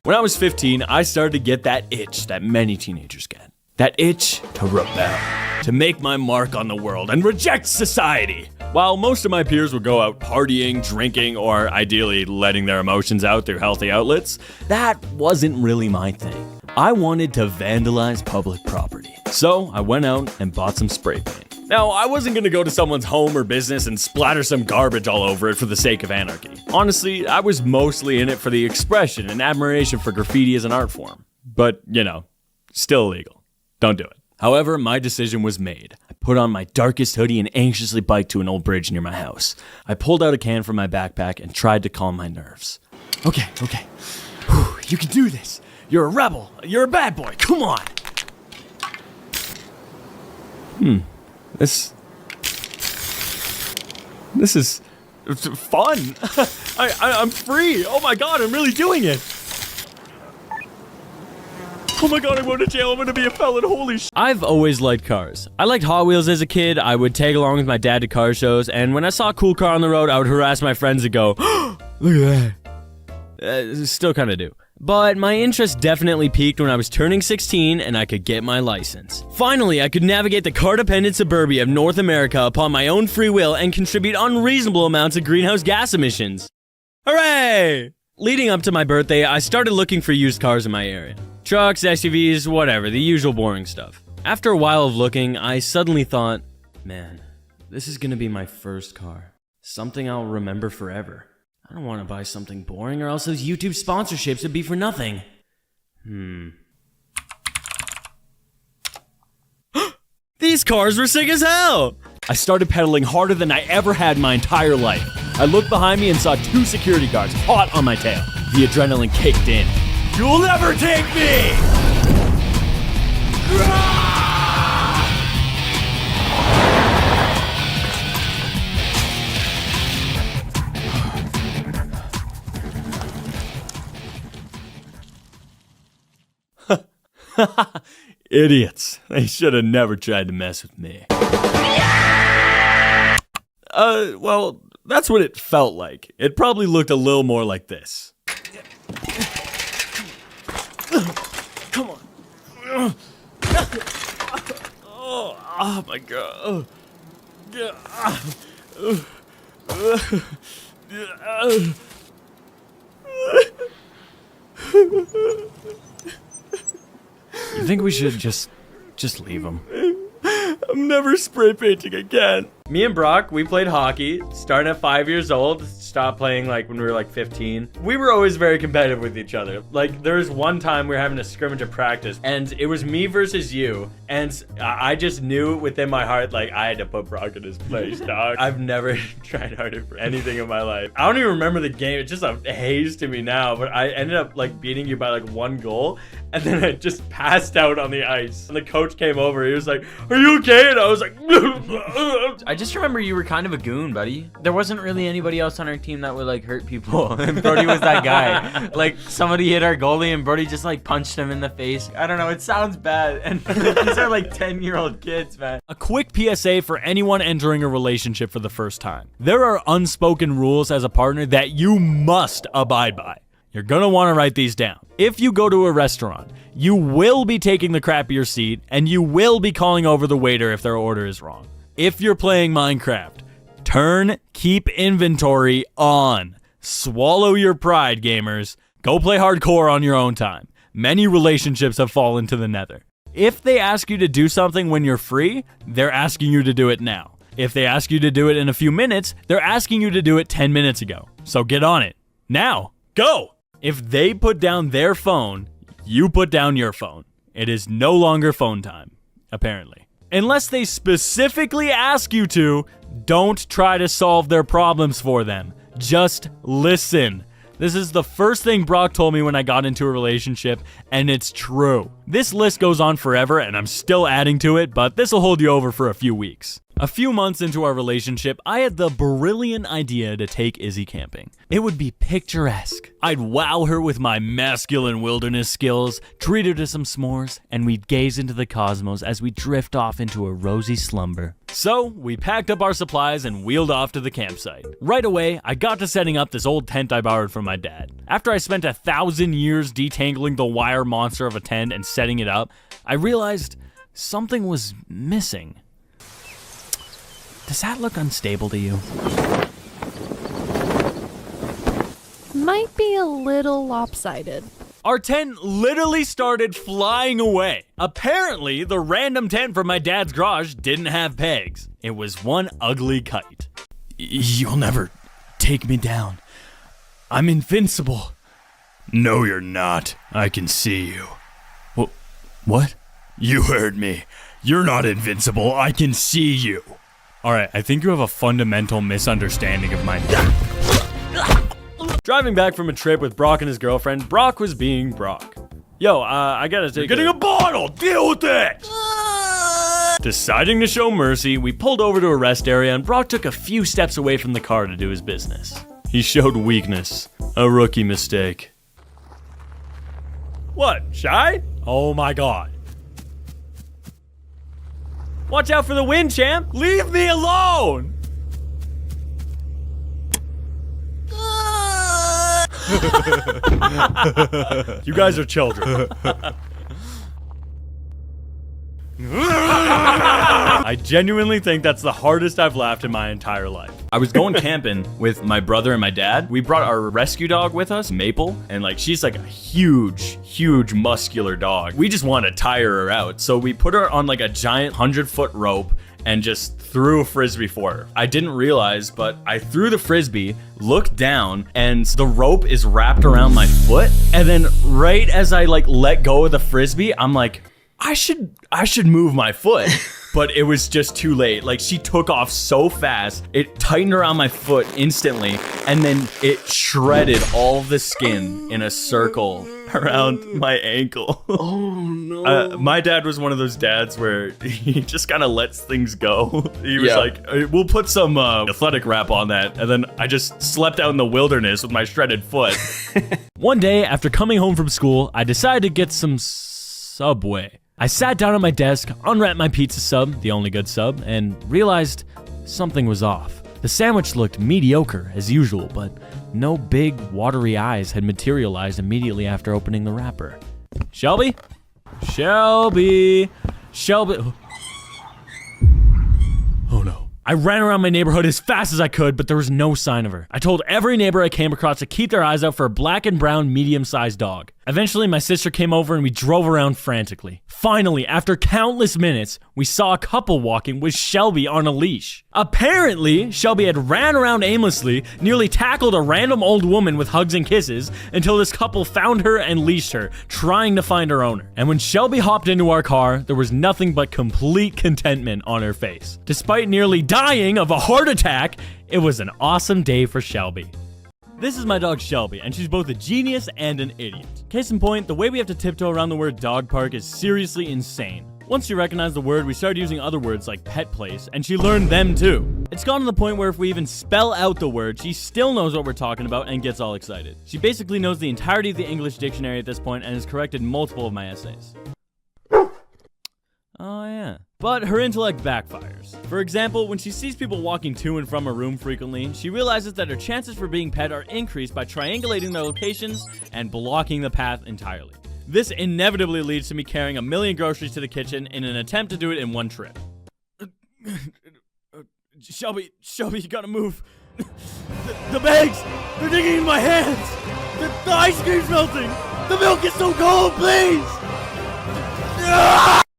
When I was 15, I started to get that itch that many teenagers get. That itch to rebel, to make my mark on the world and reject society. While most of my peers would go out partying, drinking, or ideally letting their emotions out through healthy outlets, that wasn't really my thing. I wanted to vandalize public property. So I went out and bought some spray paint. Now, I wasn't gonna go to someone's home or business and splatter some garbage all over it for the sake of anarchy. Honestly, I was mostly in it for the expression and admiration for graffiti as an art form. But, still illegal. Don't do it. However, my decision was made. I put on my darkest hoodie and anxiously biked to an old bridge near my house. I pulled out a can from my backpack and tried to calm my nerves. Okay. Whew, you can do this. You're a rebel. You're a bad boy. Come on. This is fun. I'm free. Oh my god, I'm really doing it. Oh my god, I'm going to jail. I'm going to be a felon. Holy sh! I've always liked cars. I liked Hot Wheels as a kid. I would tag along with my dad to car shows, and when I saw a cool car on the road, I would harass my friends and go, look at that. Still kind of do. But my interest definitely peaked when I was turning 16 and I could get my license. Finally, I could navigate the car-dependent suburbia of North America upon my own free will and contribute unreasonable amounts of greenhouse gas emissions. Hooray! Leading up to my birthday, I started looking for used cars in my area. Trucks, SUVs, whatever, the usual boring stuff. After a while of looking, I suddenly thought, man, this is gonna be my first car. Something I'll remember forever. I don't want to buy something boring or else those YouTube sponsorships would be for nothing. These cars were sick as hell! I started pedaling harder than I ever had in my entire life. I looked behind me and saw 2 security guards hot on my tail. The adrenaline kicked in. You'll never take me! Idiots. They should have never tried to mess with me. Well, that's what it felt like. It probably looked a little more like this. Come on. Oh my god. You think we should just leave him? I'm never spray painting again. Me and Brock, we played hockey, starting at 5 years old, stopped playing like when we were like 15. We were always very competitive with each other. Like there was one time we were having a scrimmage at practice and it was me versus you. And I just knew within my heart, like I had to put Brock in his place, dog. I've never tried harder for anything in my life. I don't even remember the game. It's just a haze to me now, but I ended up like beating you by like 1 goal. And then I just passed out on the ice. And the coach came over. He was like, "Are you okay?" And I was like, I just remember you were kind of a goon, buddy. There wasn't really anybody else on our team that would like hurt people. And Brody was that guy. Like somebody hit our goalie and Brody just like punched him in the face. I don't know. It sounds bad. And these are like 10-year-old kids, man. A quick PSA for anyone entering a relationship for the first time. There are unspoken rules as a partner that you must abide by. You're gonna wanna write these down. If you go to a restaurant, you will be taking the crappier seat and you will be calling over the waiter if their order is wrong. If you're playing Minecraft, turn keep inventory on. Swallow your pride, gamers. Go play hardcore on your own time. Many relationships have fallen to the nether. If they ask you to do something when you're free, they're asking you to do it now. If they ask you to do it in a few minutes, they're asking you to do it 10 minutes ago. So get on it. Now, go! If they put down their phone, you put down your phone. It is no longer phone time, apparently. Unless they specifically ask you to, don't try to solve their problems for them. Just listen. This is the first thing Brock told me when I got into a relationship, and it's true. This list goes on forever, and I'm still adding to it, but this will hold you over for a few weeks. A few months into our relationship, I had the brilliant idea to take Izzy camping. It would be picturesque. I'd wow her with my masculine wilderness skills, treat her to some s'mores, and we'd gaze into the cosmos as we drift off into a rosy slumber. So, we packed up our supplies and wheeled off to the campsite. Right away, I got to setting up this old tent I borrowed from my dad. After I spent 1,000 years detangling the wire monster of a tent and setting it up, I realized something was missing. Does that look unstable to you? Might be a little lopsided. Our tent literally started flying away. Apparently, the random tent from my dad's garage didn't have pegs. It was one ugly kite. You'll never take me down. I'm invincible. No, you're not. I can see you. What? You heard me. You're not invincible. I can see you. Alright, I think you have a fundamental misunderstanding of my name. Driving back from a trip with Brock and his girlfriend, Brock was being Brock. Yo, I gotta take a bottle! Deal with it! Deciding to show mercy, we pulled over to a rest area and Brock took a few steps away from the car to do his business. He showed weakness. A rookie mistake. What, shy? Oh my god. Watch out for the wind, champ! Leave me alone! You guys are children. I genuinely think that's the hardest I've laughed in my entire life. I was going camping with my brother and my dad. We brought our rescue dog with us, Maple, and she's like a huge muscular dog. We just want to tire her out. So we put her on a giant 100-foot rope and just threw a frisbee for her. I didn't realize, but I threw the frisbee, looked down, and the rope is wrapped around my foot. And then right as I let go of the frisbee, I'm like, I should move my foot. But it was just too late. She took off so fast, it tightened around my foot instantly, and then it shredded all the skin in a circle around my ankle. Oh no. My dad was one of those dads where he just kind of lets things go. He was like, we'll put some athletic wrap on that, and then I just slept out in the wilderness with my shredded foot. One day, after coming home from school, I decided to get some Subway. I sat down at my desk, unwrapped my pizza sub, the only good sub, and realized something was off. The sandwich looked mediocre as usual, but no big, watery eyes had materialized immediately after opening the wrapper. Shelby? Shelby! Shelby! Oh no. I ran around my neighborhood as fast as I could, but there was no sign of her. I told every neighbor I came across to keep their eyes out for a black and brown medium-sized dog. Eventually, my sister came over and we drove around frantically. Finally, after countless minutes, we saw a couple walking with Shelby on a leash. Apparently, Shelby had ran around aimlessly, nearly tackled a random old woman with hugs and kisses, until this couple found her and leashed her, trying to find her owner. And when Shelby hopped into our car, there was nothing but complete contentment on her face. Despite nearly dying of a heart attack, it was an awesome day for Shelby. This is my dog Shelby, and she's both a genius and an idiot. Case in point, the way we have to tiptoe around the word dog park is seriously insane. Once she recognized the word, we started using other words like pet place, and she learned them too. It's gotten to the point where if we even spell out the word, she still knows what we're talking about and gets all excited. She basically knows the entirety of the English dictionary at this point and has corrected multiple of my essays. Oh yeah. But her intellect backfires. For example, when she sees people walking to and from her room frequently, she realizes that her chances for being pet are increased by triangulating their locations and blocking the path entirely. This inevitably leads to me carrying 1 million groceries to the kitchen in an attempt to do it in one trip. Shelby, you gotta move. The bags, they're digging in my hands. The ice cream's melting. The milk is so cold, please.